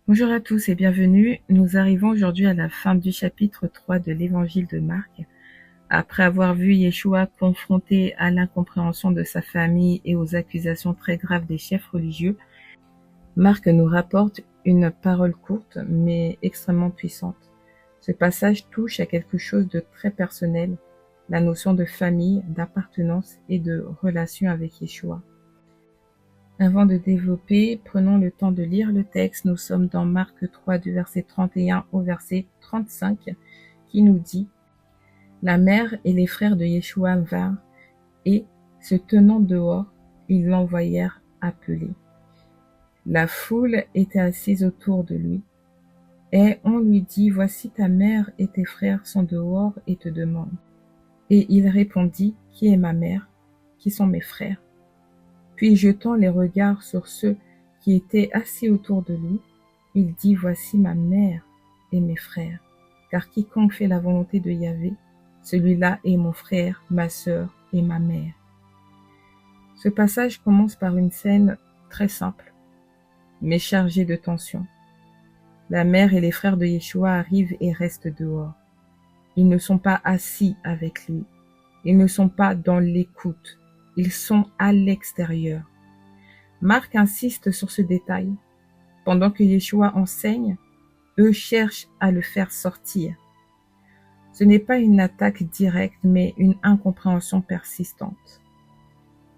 Bonjour à tous et bienvenue. Nous arrivons aujourd'hui à la fin du chapitre 3 de l'évangile de Marc. Après avoir vu Yeshua confronté à l'incompréhension de sa famille et aux accusations très graves des chefs religieux, Marc nous rapporte une parole courte mais extrêmement puissante. Ce passage touche à quelque chose de très personnel, la notion de famille, d'appartenance et de relation avec Yeshua. Avant de développer, prenons le temps de lire le texte. Nous sommes dans Marc 3 du verset 31 au verset 35 qui nous dit « La mère et les frères de Yeshua vinrent et, se tenant dehors, ils l'envoyèrent appeler. La foule était assise autour de lui et on lui dit « Voici ta mère et tes frères sont dehors et te demandent. » Et il répondit « Qui est ma mère? Qui sont mes frères ?» Puis jetant les regards sur ceux qui étaient assis autour de lui, il dit « Voici ma mère et mes frères, car quiconque fait la volonté de Yahvé, celui-là est mon frère, ma sœur et ma mère. » Ce passage commence par une scène très simple, mais chargée de tension. La mère et les frères de Yeshua arrivent et restent dehors. Ils ne sont pas assis avec lui. Ils ne sont pas dans l'écoute. Ils sont à l'extérieur. Marc insiste sur ce détail. Pendant que Yeshua enseigne, eux cherchent à le faire sortir. Ce n'est pas une attaque directe, mais une incompréhension persistante.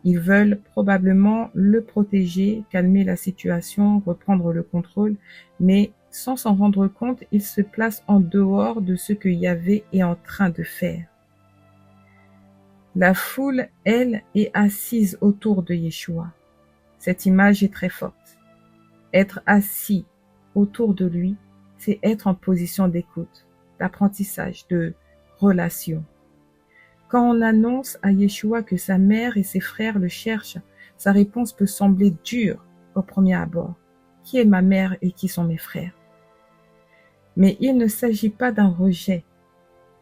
Ils veulent probablement le protéger, calmer la situation, reprendre le contrôle, mais sans s'en rendre compte, ils se placent en dehors de ce que Yahvé est en train de faire. La foule, elle, est assise autour de Yeshua. Cette image est très forte. Être assis autour de lui, c'est être en position d'écoute, d'apprentissage, de relation. Quand on annonce à Yeshua que sa mère et ses frères le cherchent, sa réponse peut sembler dure au premier abord. Qui est ma mère et qui sont mes frères? Mais il ne s'agit pas d'un rejet.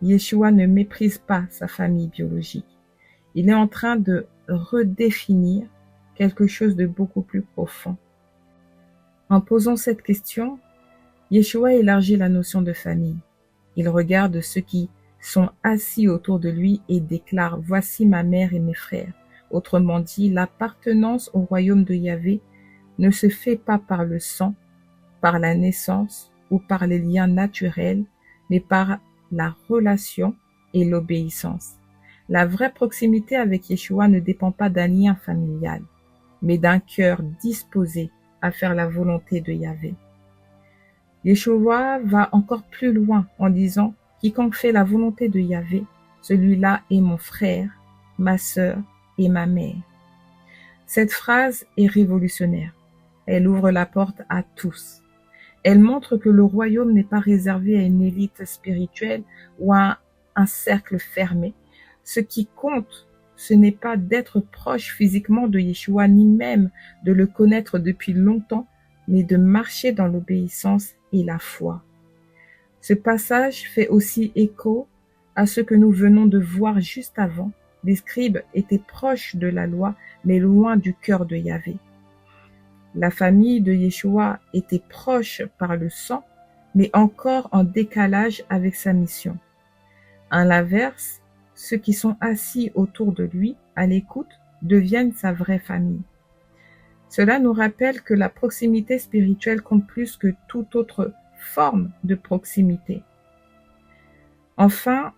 Yeshua ne méprise pas sa famille biologique. Il est en train de redéfinir quelque chose de beaucoup plus profond. En posant cette question, Yeshua élargit la notion de famille. Il regarde ceux qui sont assis autour de lui et déclare « Voici ma mère et mes frères ». Autrement dit, l'appartenance au royaume de Yahvé ne se fait pas par le sang, par la naissance ou par les liens naturels, mais par la relation et l'obéissance. La vraie proximité avec Yeshua ne dépend pas d'un lien familial, mais d'un cœur disposé à faire la volonté de Yahvé. Yeshua va encore plus loin en disant « Quiconque fait la volonté de Yahvé, celui-là est mon frère, ma sœur et ma mère. » Cette phrase est révolutionnaire. Elle ouvre la porte à tous. Elle montre que le royaume n'est pas réservé à une élite spirituelle ou à un cercle fermé. Ce qui compte, ce n'est pas d'être proche physiquement de Yeshua, ni même de le connaître depuis longtemps, mais de marcher dans l'obéissance et la foi. Ce passage fait aussi écho à ce que nous venons de voir juste avant. Les scribes étaient proches de la loi, mais loin du cœur de Yahvé. La famille de Yeshua était proche par le sang, mais encore en décalage avec sa mission. À l'inverse, ceux qui sont assis autour de lui, à l'écoute, deviennent sa vraie famille. Cela nous rappelle que la proximité spirituelle compte plus que toute autre forme de proximité. Enfin,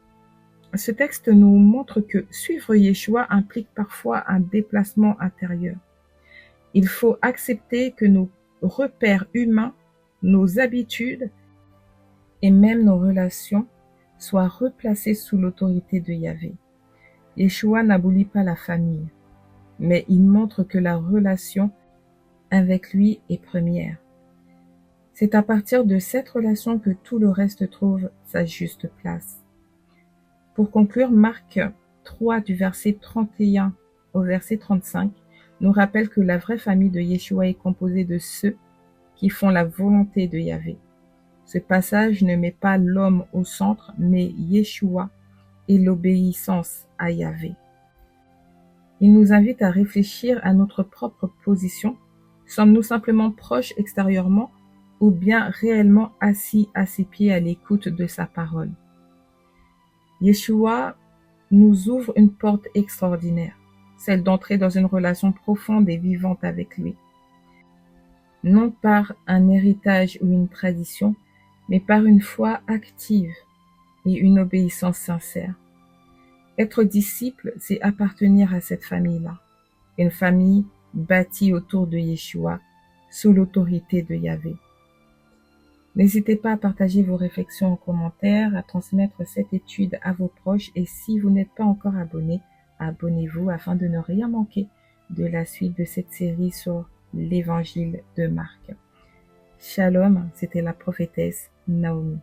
ce texte nous montre que suivre Yeshua implique parfois un déplacement intérieur. Il faut accepter que nos repères humains, nos habitudes et même nos relations soient replacés sous l'autorité de Yahvé. Yeshua n'abolit pas la famille, mais il montre que la relation avec lui est première. C'est à partir de cette relation que tout le reste trouve sa juste place. Pour conclure, Marc 3 du verset 31 au verset 35 nous rappelle que la vraie famille de Yeshua est composée de ceux qui font la volonté de Yahvé. Ce passage ne met pas l'homme au centre, mais Yeshua et l'obéissance à Yahvé. Il nous invite à réfléchir à notre propre position. Sommes-nous simplement proches extérieurement ou bien réellement assis à ses pieds à l'écoute de sa parole. Yeshua nous ouvre une porte extraordinaire, celle d'entrer dans une relation profonde et vivante avec lui. Non par un héritage ou une tradition, mais par une foi active et une obéissance sincère. Être disciple, c'est appartenir à cette famille-là, une famille bâtie autour de Yeshua, sous l'autorité de Yahvé. N'hésitez pas à partager vos réflexions en commentaire, à transmettre cette étude à vos proches et si vous n'êtes pas encore abonné, abonnez-vous afin de ne rien manquer de la suite de cette série sur l'évangile de Marc. Shalom, c'était la prophétesse Naomi.